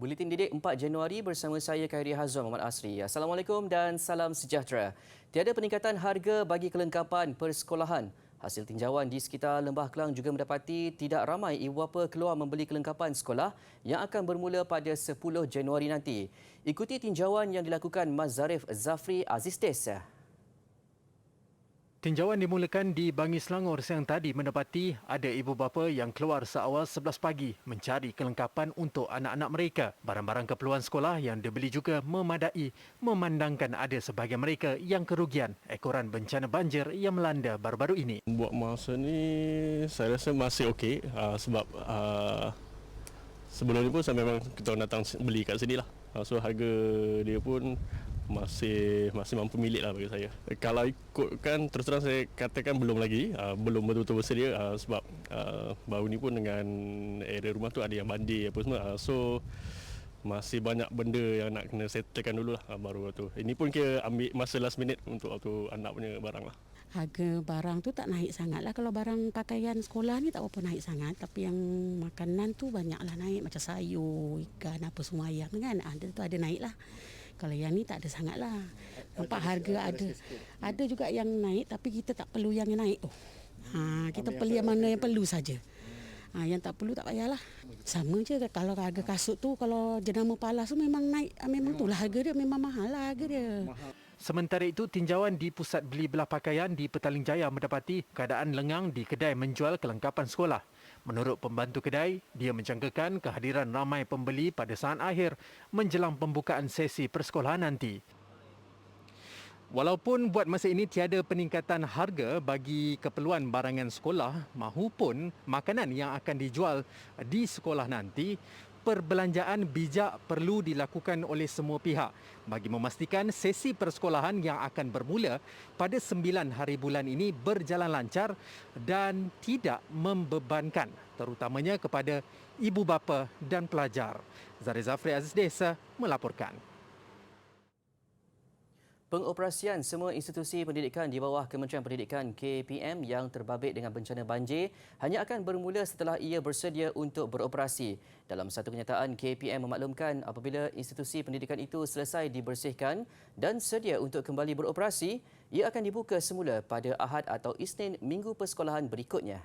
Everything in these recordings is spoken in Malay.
Buletin Didik 4 Januari bersama saya Khairi Hazwan Muhammad Asri. Assalamualaikum dan salam sejahtera. Tiada peningkatan harga bagi kelengkapan persekolahan. Hasil tinjauan di sekitar Lembah Kelang juga mendapati tidak ramai ibu bapa keluar membeli kelengkapan sekolah yang akan bermula pada 10 Januari nanti. Ikuti tinjauan yang dilakukan Mas Zarif Zafri Aziz Desa. Tinjauan dimulakan di Bangi Selangor siang tadi mendapati ada ibu bapa yang keluar seawal 11 pagi mencari kelengkapan untuk anak-anak mereka. Barang-barang keperluan sekolah yang dibeli juga memadai, memandangkan ada sebahagian mereka yang kerugian ekoran bencana banjir yang melanda baru-baru ini. Buat masa ni saya rasa masih okey sebab sebelum ni pun saya memang kita datang beli kat sini lah. So harga dia pun masih mampu milik lah bagi saya. Kalau ikutkan terus terang saya katakan belum lagi, belum betul-betul bersedia sebab baru ni pun dengan area rumah tu ada yang banjir apa semua. So masih banyak benda yang nak kena settlekan dulu lah baru tu. Ini pun kira ambil masa last minute untuk waktu anak punya barang lah. Harga barang tu tak naik sangat lah. Kalau barang pakaian sekolah ni tak apa naik sangat. Tapi yang makanan tu banyak lah naik. Macam sayur, ikan, apa semua ayam kan. Ada tu ada naik lah. Kalau yang ni tak ada sangat lah. Nampak harga ada. Ada juga yang naik tapi kita tak perlu yang naik tu. Kita beli yang mana yang perlu saja. Yang tak perlu tak payahlah. Sama je kalau harga kasut tu, kalau jenama palas tu memang naik. Memang itulah harga dia, memang mahal lah harga dia. Sementara itu, tinjauan di Pusat Beli Belah Pakaian di Petaling Jaya mendapati keadaan lengang di kedai menjual kelengkapan sekolah. Menurut pembantu kedai, dia menjangkakan kehadiran ramai pembeli pada saat akhir menjelang pembukaan sesi persekolahan nanti. Walaupun buat masa ini tiada peningkatan harga bagi keperluan barangan sekolah mahupun makanan yang akan dijual di sekolah nanti, perbelanjaan bijak perlu dilakukan oleh semua pihak bagi memastikan sesi persekolahan yang akan bermula pada 9 hari bulan ini berjalan lancar dan tidak membebankan, terutamanya kepada ibu bapa dan pelajar. Zarif Zafri Aziz Desa melaporkan. Pengoperasian semua institusi pendidikan di bawah Kementerian Pendidikan KPM yang terbabit dengan bencana banjir hanya akan bermula setelah ia bersedia untuk beroperasi. Dalam satu kenyataan, KPM memaklumkan apabila institusi pendidikan itu selesai dibersihkan dan sedia untuk kembali beroperasi, ia akan dibuka semula pada Ahad atau Isnin minggu persekolahan berikutnya.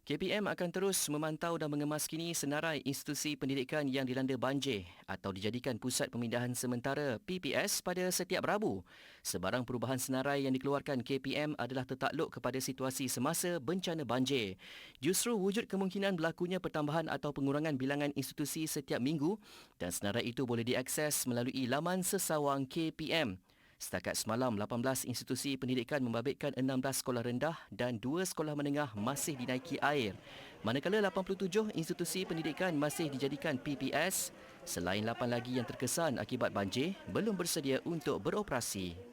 KPM akan terus memantau dan mengemaskini senarai institusi pendidikan yang dilanda banjir atau dijadikan pusat pemindahan sementara PPS pada setiap Rabu. Sebarang perubahan senarai yang dikeluarkan KPM adalah tertakluk kepada situasi semasa bencana banjir. Justru wujud kemungkinan berlakunya pertambahan atau pengurangan bilangan institusi setiap minggu dan senarai itu boleh diakses melalui laman sesawang KPM. Setakat semalam, 18 institusi pendidikan membabitkan 16 sekolah rendah dan 2 sekolah menengah masih dinaiki air. Manakala 87 institusi pendidikan masih dijadikan PPS, selain 8 lagi yang terkesan akibat banjir, belum bersedia untuk beroperasi.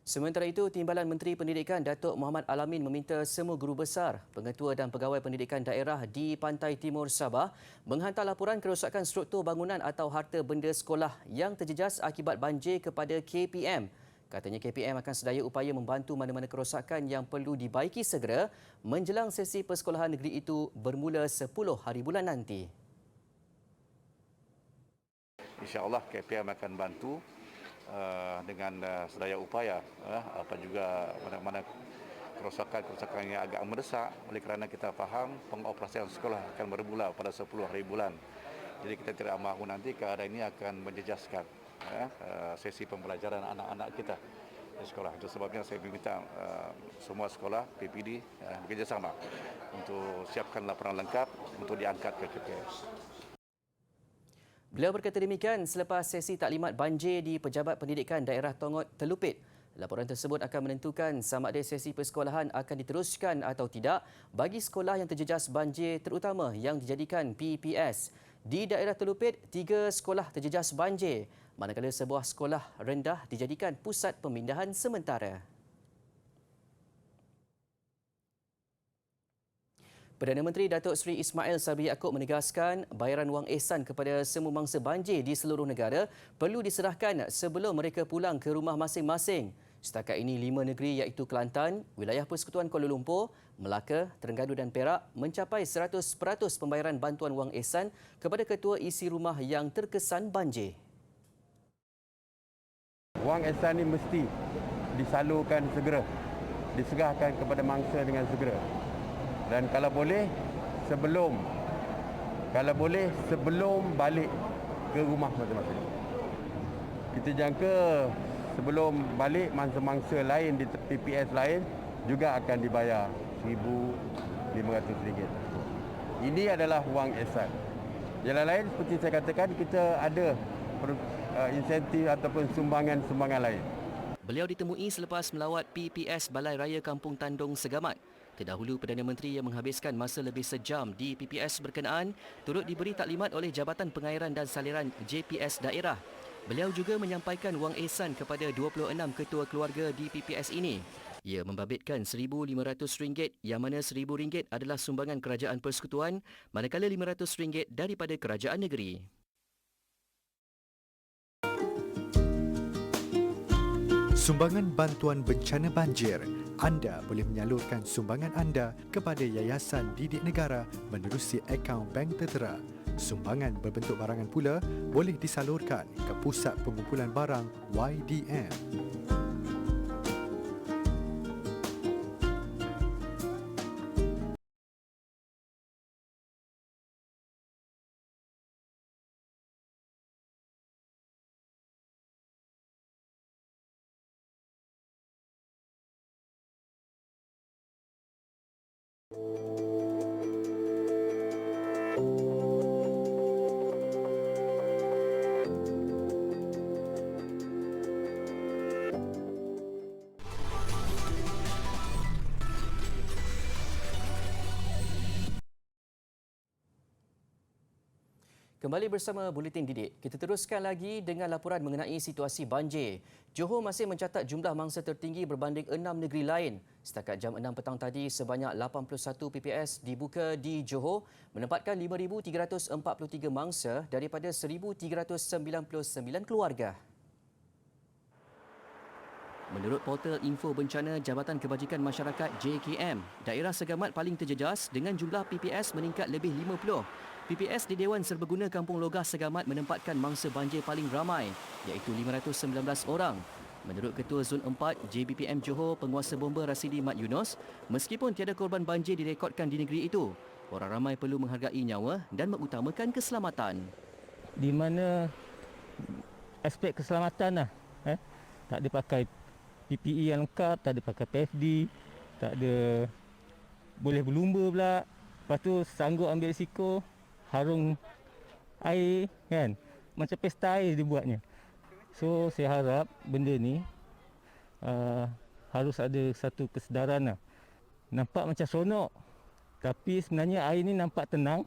Sementara itu, Timbalan Menteri Pendidikan Datuk Muhammad Alamin meminta semua guru besar, pengetua dan pegawai pendidikan daerah di Pantai Timur Sabah menghantar laporan kerosakan struktur bangunan atau harta benda sekolah yang terjejas akibat banjir kepada KPM. Katanya KPM akan sedaya upaya membantu mana-mana kerosakan yang perlu dibaiki segera menjelang sesi persekolahan negeri itu bermula 10 hari bulan nanti. InsyaAllah KPM akan bantu dengan sedaya upaya apa juga mana-mana kerosakan yang agak mendesak, oleh kerana kita faham pengoperasian sekolah akan bermula pada 10 hari bulan. Jadi kita tidak mahu nanti keadaan ini akan menjejaskan sesi pembelajaran anak-anak kita di sekolah. Itu sebabnya saya meminta semua sekolah PPD bekerjasama untuk siapkan laporan lengkap untuk diangkat ke KPM. Beliau berkata demikian selepas sesi taklimat banjir di Pejabat Pendidikan Daerah Tongot Telupit. Laporan tersebut akan menentukan sama ada sesi persekolahan akan diteruskan atau tidak bagi sekolah yang terjejas banjir terutama yang dijadikan PPS. Di daerah Telupit, 3 sekolah terjejas banjir, manakala sebuah sekolah rendah dijadikan pusat pemindahan sementara. Perdana Menteri Datuk Seri Ismail Sabri Yaakob menegaskan bayaran wang ihsan kepada semua mangsa banjir di seluruh negara perlu diserahkan sebelum mereka pulang ke rumah masing-masing. Setakat ini 5 negeri iaitu Kelantan, Wilayah Persekutuan Kuala Lumpur, Melaka, Terengganu dan Perak mencapai 100% pembayaran bantuan wang ihsan kepada ketua isi rumah yang terkesan banjir. Wang ihsan ini mesti disalurkan segera, diserahkan kepada mangsa dengan segera. Dan kalau boleh sebelum balik ke rumah masing-masing. Kita jangka sebelum balik mangsa-mangsa lain di PPS lain juga akan dibayar RM1,500. Ini adalah wang ihsan. Yang lain seperti saya katakan, kita ada insentif ataupun sumbangan-sumbangan lain. Beliau ditemui selepas melawat PPS Balai Raya Kampung Tandong Segamat. Terdahulu Perdana Menteri yang menghabiskan masa lebih sejam di PPS berkenaan turut diberi taklimat oleh Jabatan Pengairan dan Saliran JPS daerah. Beliau juga menyampaikan wang ihsan kepada 26 ketua keluarga di PPS ini. Ia membabitkan RM1,500 yang mana RM1,000 adalah sumbangan kerajaan persekutuan manakala RM500 daripada kerajaan negeri. Sumbangan bantuan bencana banjir. Anda boleh menyalurkan sumbangan anda kepada Yayasan Didik Negara menerusi akaun bank tertera. Sumbangan berbentuk barangan pula boleh disalurkan ke Pusat Pengumpulan Barang YDM. Kembali bersama Buletin Didik. Kita teruskan lagi dengan laporan mengenai situasi banjir. Johor masih mencatat jumlah mangsa tertinggi berbanding 6 negeri lain. Setakat jam 6 petang tadi, sebanyak 81 PPS dibuka di Johor menempatkan 5,343 mangsa daripada 1,399 keluarga. Menurut portal info bencana Jabatan Kebajikan Masyarakat JKM, daerah Segamat paling terjejas dengan jumlah PPS meningkat lebih 50. PPS di Dewan Serbaguna Kampung Logah Segamat menempatkan mangsa banjir paling ramai iaitu 519 orang. Menurut Ketua Zon 4 JBPM Johor Penguasa Bomba Rasidi Mat Yunus, meskipun tiada korban banjir direkodkan di negeri itu, orang ramai perlu menghargai nyawa dan mengutamakan keselamatan. Di mana aspek keselamatan tak ada pakai PPE yang lengkap, tak ada pakai PFD, tak ada boleh berlumba pula. Lepas tu sanggup ambil risiko harung air kan. Macam pesta air dibuatnya. So saya harap benda ni harus ada satu kesedaran lah. Nampak macam seronok, tapi sebenarnya air ni nampak tenang.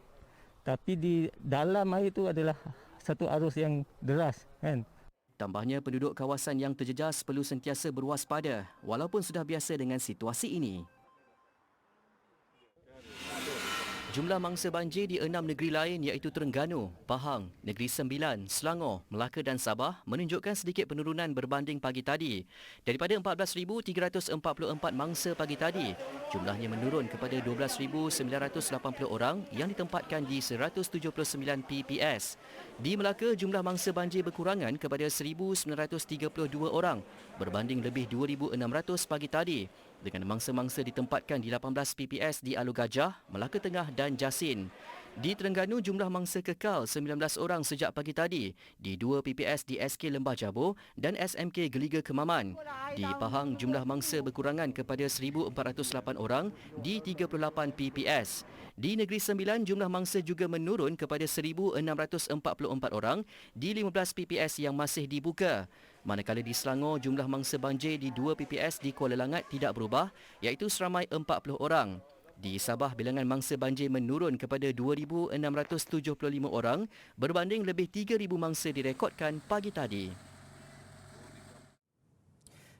Tapi di dalam air tu adalah satu arus yang deras kan. Tambahnya, penduduk kawasan yang terjejas perlu sentiasa berwaspada walaupun sudah biasa dengan situasi ini. Jumlah mangsa banjir di 6 negeri lain iaitu Terengganu, Pahang, Negeri Sembilan, Selangor, Melaka dan Sabah menunjukkan sedikit penurunan berbanding pagi tadi. Daripada 14,344 mangsa pagi tadi, jumlahnya menurun kepada 12,980 orang yang ditempatkan di 179 PPS. Di Melaka, jumlah mangsa banjir berkurangan kepada 1,932 orang berbanding lebih 2,600 pagi tadi, dengan mangsa-mangsa ditempatkan di 18 PPS di Alor Gajah, Melaka Tengah dan Jasin. Di Terengganu, jumlah mangsa kekal 19 orang sejak pagi tadi di 2 PPS di SK Lembah Jabur dan SMK Geliga Kemaman. Di Pahang, jumlah mangsa berkurangan kepada 1,408 orang di 38 PPS. Di Negeri Sembilan, jumlah mangsa juga menurun kepada 1,644 orang di 15 PPS yang masih dibuka. Manakala di Selangor, jumlah mangsa banjir di 2 PPS di Kuala Langat tidak berubah iaitu seramai 40 orang. Di Sabah, bilangan mangsa banjir menurun kepada 2,675 orang berbanding lebih 3,000 mangsa direkodkan pagi tadi.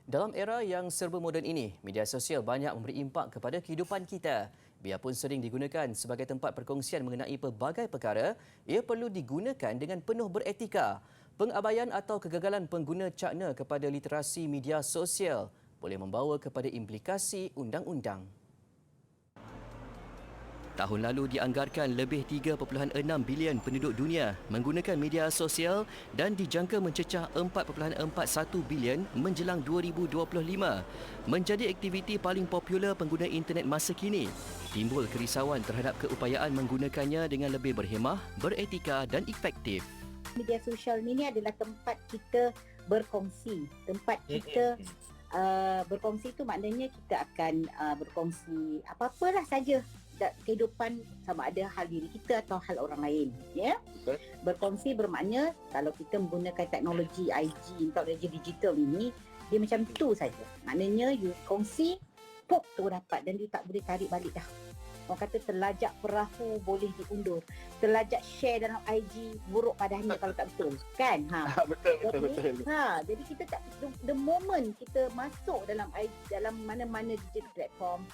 Dalam era yang serba moden ini, media sosial banyak memberi impak kepada kehidupan kita. Biarpun sering digunakan sebagai tempat perkongsian mengenai pelbagai perkara, ia perlu digunakan dengan penuh beretika. Pengabaian atau kegagalan pengguna cakna kepada literasi media sosial boleh membawa kepada implikasi undang-undang. Tahun lalu dianggarkan lebih 3.6 bilion penduduk dunia menggunakan media sosial dan dijangka mencecah 4.41 bilion menjelang 2025. Menjadi aktiviti paling popular pengguna internet masa kini, timbul kerisauan terhadap keupayaan menggunakannya dengan lebih berhemah, beretika dan efektif. Media sosial ni adalah tempat kita berkongsi. Tempat kita berkongsi tu maknanya kita akan berkongsi apa-apalah saja kehidupan, sama ada hal diri kita atau hal orang lain, ya. Berkongsi bermakna kalau kita menggunakan teknologi IG, teknologi digital ini, dia macam tu saja. Maknanya you kongsi, pop tu dapat dan you tak boleh tarik balik dah. Orang kata terlajak perahu boleh diundur, terlajak share dalam IG buruk padanya kalau tak betul, kan? Betul. Jadi kita tak, the moment kita masuk dalam IG, dalam mana-mana digital platform,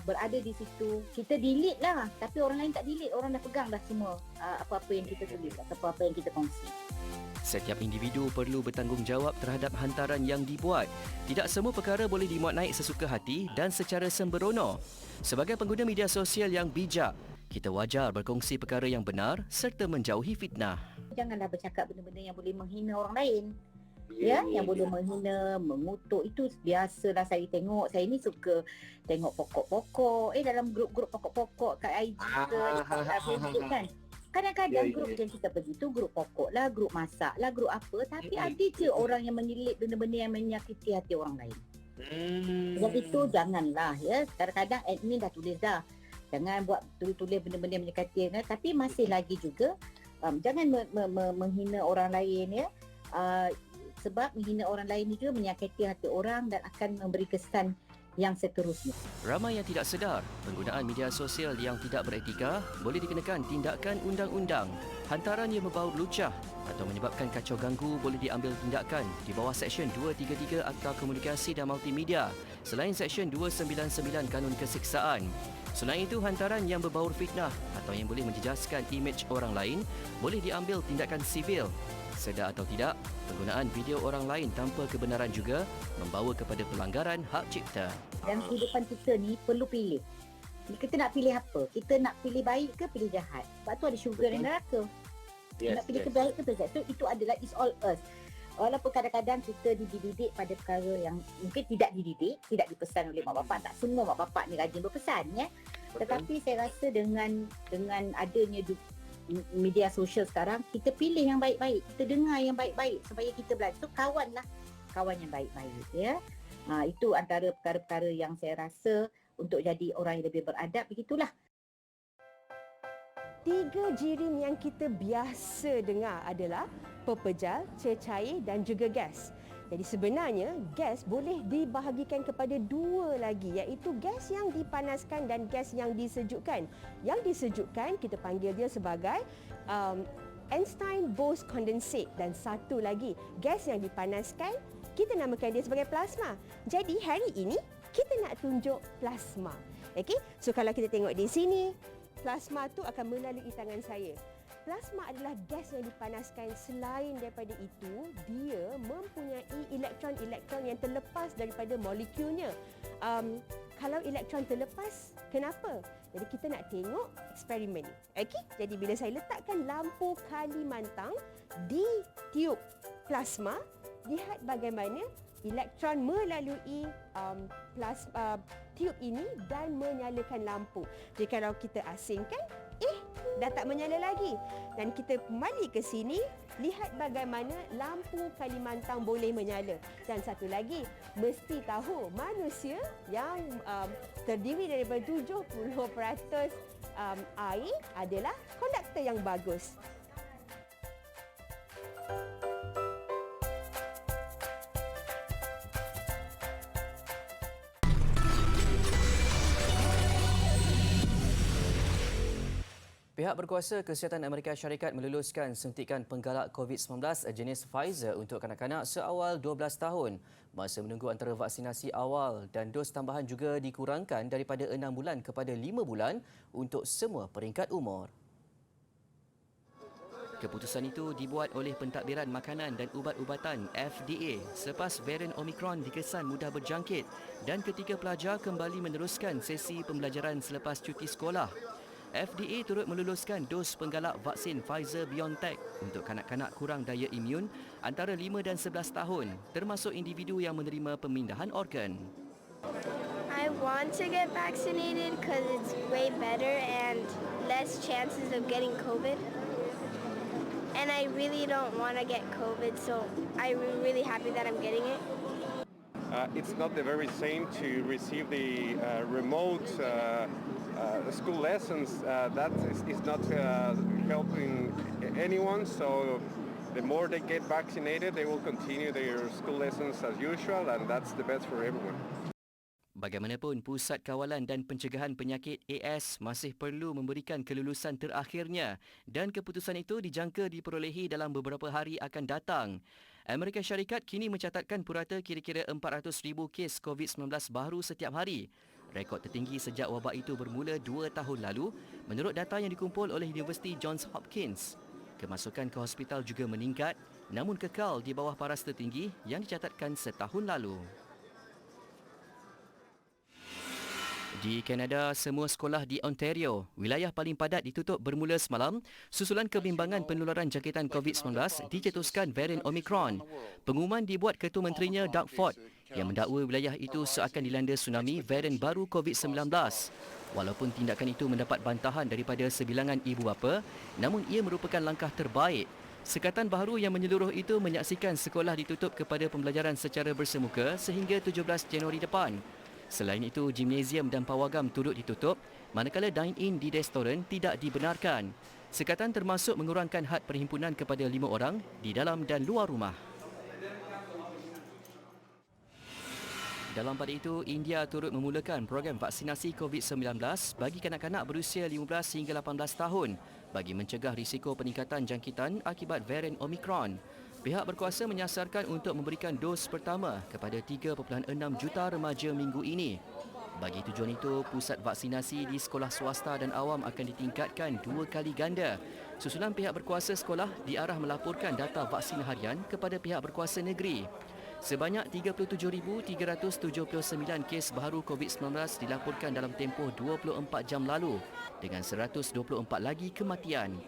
berada di situ, kita delete lah, tapi orang lain tak delete, orang dah pegang dah semua apa-apa yang kita tulis atau apa-apa yang kita kongsi. Setiap individu perlu bertanggungjawab terhadap hantaran yang dibuat. Tidak semua perkara boleh dimuat naik sesuka hati dan secara sembrono. Sebagai pengguna media sosial yang bijak, kita wajar berkongsi perkara yang benar serta menjauhi fitnah. Janganlah bercakap benda-benda yang boleh menghina orang lain. Yang boleh menghina, mengutuk, itu biasalah saya tengok. Saya ni suka tengok pokok-pokok. Dalam grup-grup pokok-pokok kat IG ke, dekat Facebook kan. Kadang-kadang grup yang kita pergi tu grup pokok lah, grup masak lah, grup apa. Tapi ada je orang yang menyelip benda-benda yang menyakiti hati orang lain. Yang itu janganlah, ya. Kadang-kadang admin dah tulis dah, jangan buat tulis benda-benda yang menyakiti, tapi masih lagi juga jangan menghina orang lain, ya. Sebab menghina orang lain juga menyakiti hati orang dan akan memberi kesan yang seterusnya. Ramai yang tidak sedar, penggunaan media sosial yang tidak beretika boleh dikenakan tindakan undang-undang. Hantaran yang berbau lucah atau menyebabkan kacau ganggu boleh diambil tindakan di bawah Seksyen 233 Akta Komunikasi dan Multimedia selain Seksyen 299 Kanun Keseksaan. Selain itu, hantaran yang berbau fitnah atau yang boleh menjejaskan imej orang lain boleh diambil tindakan sivil. Sedar atau tidak, penggunaan video orang lain tanpa kebenaran juga membawa kepada pelanggaran hak cipta. Dalam kehidupan kita ni perlu pilih. Kita nak pilih apa? Kita nak pilih baik ke pilih jahat? Sebab tu ada syurga dan neraka. Nak pilih kebaik ke jahat? So, itu adalah it's all us. Walaupun kadang-kadang kita dididik pada perkara yang mungkin tidak dididik, tidak dipesan oleh mak bapak. Tak semua mak bapak ni rajin berpesan, ya. Tetapi saya rasa dengan adanya media sosial sekarang, kita pilih yang baik-baik, kita dengar yang baik-baik supaya kita belajar. So kawanlah kawan yang baik-baik, ya. Itu antara perkara-perkara yang saya rasa untuk jadi orang yang lebih beradab, begitulah. 3 jirim yang kita biasa dengar adalah pepejal, cecair dan juga gas. Jadi sebenarnya gas boleh dibahagikan kepada 2 lagi, iaitu gas yang dipanaskan dan gas yang disejukkan. Yang disejukkan kita panggil dia sebagai Einstein-Bose condensate, dan satu lagi gas yang dipanaskan kita namakan dia sebagai plasma. Jadi hari ini kita nak tunjuk plasma. Okey, so kalau kita tengok di sini, plasma tu akan melalui tangan saya. Plasma adalah gas yang dipanaskan. Selain daripada itu, dia mempunyai elektron-elektron yang terlepas daripada molekulnya. Kalau elektron terlepas, kenapa? Jadi kita nak tengok eksperimen ni. Okey, jadi bila saya letakkan lampu Kalimantan di tiub plasma, lihat bagaimana elektron melalui tiub ini dan menyalakan lampu. Jadi kalau kita asingkan, dah tak menyala lagi. Dan kita kembali ke sini, lihat bagaimana lampu Kalimantan boleh menyala. Dan satu lagi, mesti tahu manusia yang terdiri daripada 70% air adalah konduktor yang bagus. Pihak berkuasa Kesihatan Amerika Syarikat meluluskan suntikan penggalak COVID-19 jenis Pfizer untuk kanak-kanak seawal 12 tahun. Masa menunggu antara vaksinasi awal dan dos tambahan juga dikurangkan daripada 6 bulan kepada 5 bulan untuk semua peringkat umur. Keputusan itu dibuat oleh Pentadbiran Makanan dan Ubat-ubatan FDA selepas varian Omicron dikesan mudah berjangkit dan ketika pelajar kembali meneruskan sesi pembelajaran selepas cuti sekolah. FDA turut meluluskan dos penggalak vaksin Pfizer-BioNTech untuk kanak-kanak kurang daya imun antara 5 dan 11 tahun, termasuk individu yang menerima pemindahan organ. I want to get vaccinated because it's way better and less chances of getting COVID. And I really don't want to get COVID, so I'm really happy that I'm getting it. It's not the very same to receive the remote school lessons. That is not helping anyone. So the more they get vaccinated, they will continue their school lessons as usual, and that's the best for everyone. Bagaimanapun, Pusat Kawalan dan Pencegahan Penyakit AS masih perlu memberikan kelulusan terakhirnya dan keputusan itu dijangka diperolehi dalam beberapa hari akan datang. Amerika Syarikat kini mencatatkan purata kira-kira 400,000 kes COVID-19 baru setiap hari. Rekod tertinggi sejak wabak itu bermula 2 tahun lalu menurut data yang dikumpul oleh Universiti Johns Hopkins. Kemasukan ke hospital juga meningkat namun kekal di bawah paras tertinggi yang dicatatkan setahun lalu. Di Kanada, semua sekolah di Ontario, wilayah paling padat ditutup bermula semalam susulan kebimbangan penularan jangkitan COVID-19 dicetuskan varian Omicron. Pengumuman dibuat Ketua Menterinya Doug Ford yang mendakwa wilayah itu seakan dilanda tsunami varian baru COVID-19. Walaupun tindakan itu mendapat bantahan daripada sebilangan ibu bapa, namun ia merupakan langkah terbaik. Sekatan baharu yang menyeluruh itu menyaksikan sekolah ditutup kepada pembelajaran secara bersemuka sehingga 17 Januari depan. Selain itu, gimnasium dan pawagam turut ditutup, manakala dine-in di restoran tidak dibenarkan. Sekatan termasuk mengurangkan had perhimpunan kepada 5 orang di dalam dan luar rumah. Dalam pada itu, India turut memulakan program vaksinasi COVID-19 bagi kanak-kanak berusia 15 hingga 18 tahun bagi mencegah risiko peningkatan jangkitan akibat varian Omicron. Pihak berkuasa menyasarkan untuk memberikan dos pertama kepada 3.6 juta remaja minggu ini. Bagi tujuan itu, pusat vaksinasi di sekolah swasta dan awam akan ditingkatkan 2 kali ganda. Susulan pihak berkuasa sekolah diarah melaporkan data vaksin harian kepada pihak berkuasa negeri. Sebanyak 37,379 kes baharu COVID-19 dilaporkan dalam tempoh 24 jam lalu dengan 124 lagi kematian.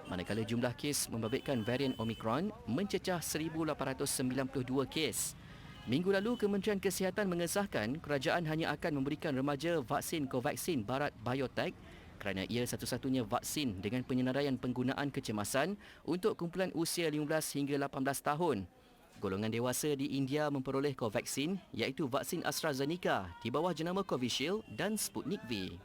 Manakala jumlah kes membabitkan varian Omicron mencecah 1,892 kes. Minggu lalu, Kementerian Kesihatan mengesahkan kerajaan hanya akan memberikan remaja vaksin Covaxin Bharat Biotech kerana ia satu-satunya vaksin dengan penyenaraian penggunaan kecemasan untuk kumpulan usia 15 hingga 18 tahun. Golongan dewasa di India memperoleh Covaxin iaitu vaksin AstraZeneca di bawah jenama Covishield dan Sputnik V.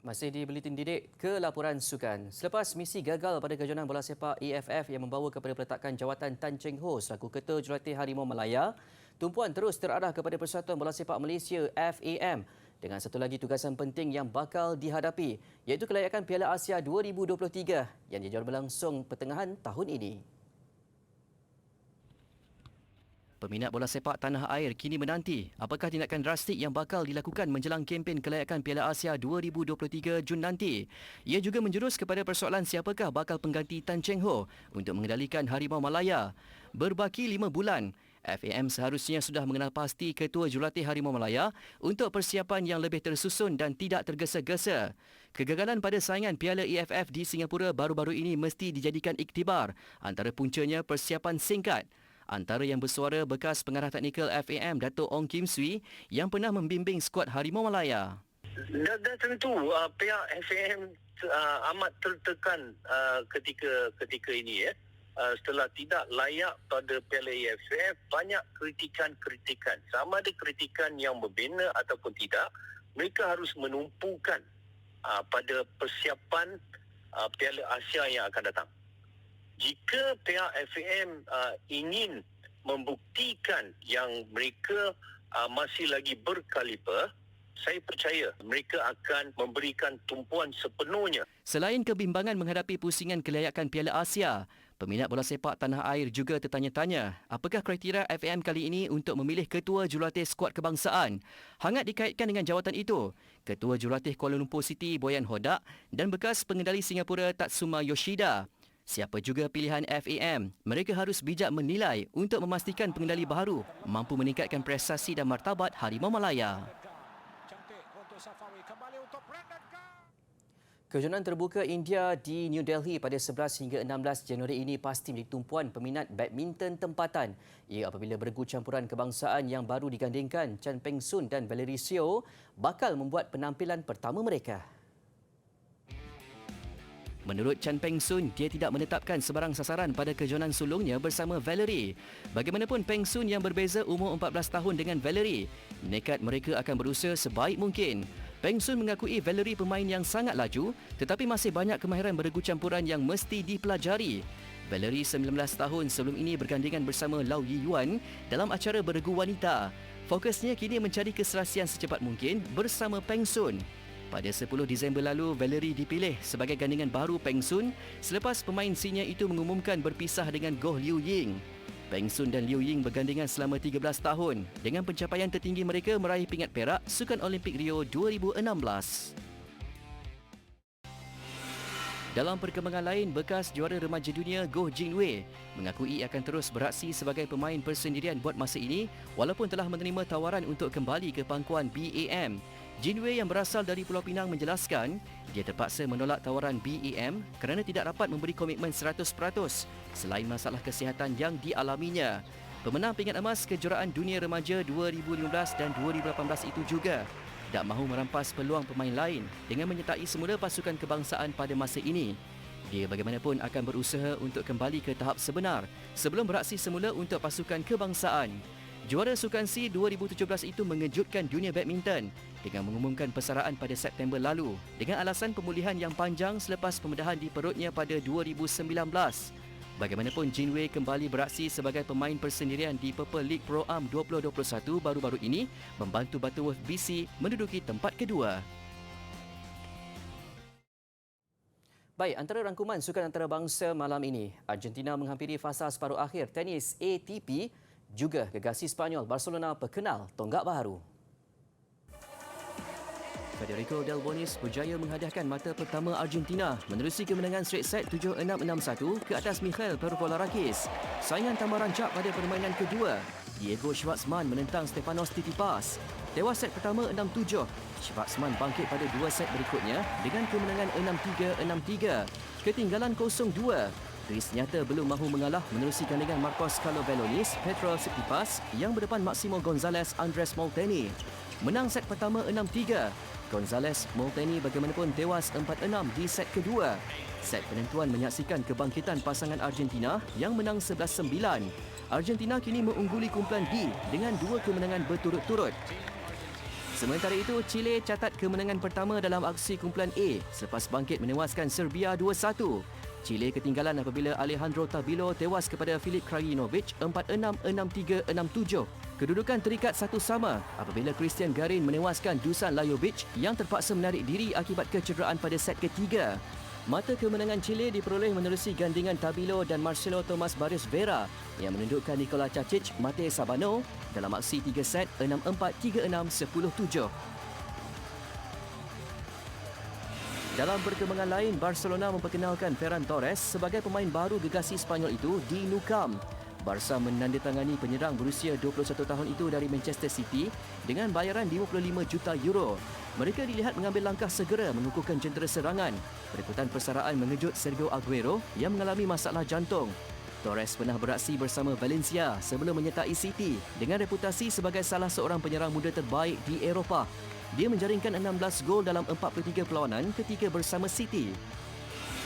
Masih di Buletin Didik ke laporan sukan. Selepas misi gagal pada kejohanan bola sepak AFF yang membawa kepada peletakan jawatan Tan Cheng Ho selaku Ketua Jurulatih Harimau Malaya, tumpuan terus terarah kepada Persatuan Bola Sepak Malaysia FAM dengan satu lagi tugasan penting yang bakal dihadapi iaitu kelayakan Piala Asia 2023 yang dijadwal berlangsung pertengahan tahun ini. Peminat bola sepak tanah air kini menanti apakah tindakan drastik yang bakal dilakukan menjelang kempen kelayakan Piala Asia 2023 Jun nanti. Ia juga menjurus kepada persoalan siapakah bakal pengganti Tan Cheng Ho untuk mengendalikan Harimau Malaya. Berbaki 5 bulan, FAM seharusnya sudah mengenal pasti Ketua Jurulatih Harimau Malaya untuk persiapan yang lebih tersusun dan tidak tergesa-gesa. Kegagalan pada saingan Piala AFF di Singapura baru-baru ini mesti dijadikan iktibar, antara puncanya persiapan singkat. Antara yang bersuara bekas pengarah teknikal FAM Dato' Ong Kim Swee yang pernah membimbing skuad Harimau Malaya. Dah tentu pihak FAM amat tertekan ketika ini ya. setelah tidak layak pada Piala AFF, banyak kritikan-kritikan. Sama ada kritikan yang membina ataupun tidak, mereka harus menumpukan pada persiapan Piala Asia yang akan datang. Jika pihak FAM ingin membuktikan yang mereka masih lagi berkaliber, saya percaya mereka akan memberikan tumpuan sepenuhnya. Selain kebimbangan menghadapi pusingan kelayakan Piala Asia, peminat bola sepak tanah air juga tertanya-tanya apakah kriteria FAM kali ini untuk memilih ketua jurulatih skuad kebangsaan. Hangat dikaitkan dengan jawatan itu, Ketua Jurulatih Kuala Lumpur City Boyan Hodak dan bekas pengendali Singapura Tatsuma Yoshida. Siapa juga pilihan FAM, mereka harus bijak menilai untuk memastikan pengendali baru mampu meningkatkan prestasi dan martabat Harimau Malaya. Kejohanan terbuka India di New Delhi pada 11 hingga 16 Januari ini pasti menjadi tumpuan peminat badminton tempatan. Ia apabila beregu campuran kebangsaan yang baru digandingkan Chan Peng Soon dan Valerie Seo bakal membuat penampilan pertama mereka. Menurut Chan Peng Soon, dia tidak menetapkan sebarang sasaran pada kejohanan sulungnya bersama Valerie. Bagaimanapun Peng Soon yang berbeza umur 14 tahun dengan Valerie, nekat mereka akan berusaha sebaik mungkin. Peng Soon mengakui Valerie pemain yang sangat laju tetapi masih banyak kemahiran beregu campuran yang mesti dipelajari. Valerie 19 tahun sebelum ini bergandingan bersama Lau Yiyuan dalam acara beregu wanita. Fokusnya kini mencari keserasian secepat mungkin bersama Peng Soon. Pada 10 Disember lalu, Valerie dipilih sebagai gandingan baru Peng Soon selepas pemain senior itu mengumumkan berpisah dengan Goh Liu Ying. Peng Soon dan Liu Ying bergandingan selama 13 tahun dengan pencapaian tertinggi mereka meraih pingat perak Sukan Olimpik Rio 2016. Dalam perkembangan lain, bekas juara remaja dunia Goh Jin-wei mengakui akan terus beraksi sebagai pemain persendirian buat masa ini walaupun telah menerima tawaran untuk kembali ke pangkuan BAM. Jin-wei yang berasal dari Pulau Pinang menjelaskan dia terpaksa menolak tawaran BAM kerana tidak dapat memberi komitmen 100% selain masalah kesihatan yang dialaminya. Pemenang pingat emas kejuaraan dunia remaja 2015 dan 2018 itu juga tak mahu merampas peluang pemain lain dengan menyertai semula pasukan kebangsaan pada masa ini. Dia bagaimanapun akan berusaha untuk kembali ke tahap sebenar sebelum beraksi semula untuk pasukan kebangsaan. Juara Sukan C 2017 itu mengejutkan dunia badminton dengan mengumumkan persaraan pada September lalu dengan alasan pemulihan yang panjang selepas pembedahan di perutnya pada 2019. Bagaimanapun, Jin-wei kembali beraksi sebagai pemain persendirian di Purple League Pro Am 2021 baru-baru ini membantu Butterworth BC menduduki tempat kedua. Baik, antara rangkuman sukan antarabangsa malam ini, Argentina menghampiri fasa separuh akhir tenis ATP. Juga gegasi Spanyol Barcelona perkenal tonggak baru. Federico Del Bonis berjaya menghadiahkan mata pertama Argentina menerusi kemenangan straight set 7-6, 6-1 ke atas Mikhail Pervolarakis. Saingan tambah rancak pada permainan kedua. Diego Schwartzman menentang Stefanos Tsitsipas. Tewas set pertama 6-7. Schwartzman bangkit pada dua set berikutnya dengan kemenangan 6-3, 6-3. Ketinggalan 0-2. Chris nyata belum mahu mengalah menerusi gandingan Marcos Carlo Belonis, Petro Tsitsipas yang berdepan Maximo Gonzalez, Andres Molteni. Menang set pertama 6-3. Gonzalez, Molteni bagaimanapun tewas 4-6 di set kedua. Set penentuan menyaksikan kebangkitan pasangan Argentina yang menang 11-9. Argentina kini mengungguli kumpulan D dengan 2 kemenangan berturut-turut. Sementara itu, Chile catat kemenangan pertama dalam aksi kumpulan A selepas bangkit menewaskan Serbia 2-1. Chile ketinggalan apabila Alejandro Tabilo tewas kepada Filip Krajinovic 4-6, 6-3, 6-7. Kedudukan terikat satu sama apabila Christian Garin menewaskan Dusan Lajovic yang terpaksa menarik diri akibat kecederaan pada set ketiga. Mata kemenangan Chile diperoleh menerusi gandingan Tabilo dan Marcelo Tomás Barrios Vera yang menundukkan Nikola Cacic, Mate Sabano dalam aksi 3 set 6-4, 3-6, 10-7. Dalam perkembangan lain, Barcelona memperkenalkan Ferran Torres sebagai pemain baru gegasi Spanyol itu di Nou Camp. Barca menandatangani penyerang berusia 21 tahun itu dari Manchester City dengan bayaran 55 juta euro. Mereka dilihat mengambil langkah segera mengukuhkan jentera serangan. Berikutan persaraan mengejut Sergio Aguero yang mengalami masalah jantung. Torres pernah beraksi bersama Valencia sebelum menyertai City dengan reputasi sebagai salah seorang penyerang muda terbaik di Eropah. Dia menjaringkan 16 gol dalam 43 perlawanan ketika bersama City.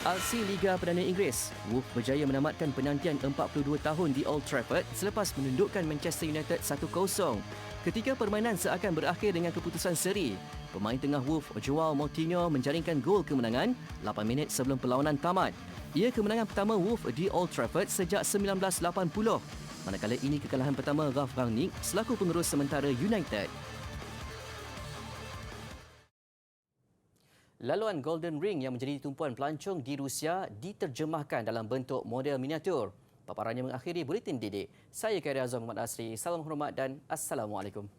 Alsi Liga Perdana Inggeris, Wolves berjaya menamatkan penantian 42 tahun di Old Trafford selepas menundukkan Manchester United 1-0. Ketika permainan seakan berakhir dengan keputusan seri, pemain tengah Wolves Joao Moutinho menjaringkan gol kemenangan 8 minit sebelum perlawanan tamat. Ia kemenangan pertama Wolves di Old Trafford sejak 1980. Manakala ini kekalahan pertama Ralf Rangnick selaku pengurus sementara United. Laluan Golden Ring yang menjadi tumpuan pelancong di Rusia diterjemahkan dalam bentuk model miniatur. Paparannya mengakhiri Buletin Didik. Saya Khairi Azam Muhammad Asri. Salam hormat dan Assalamualaikum.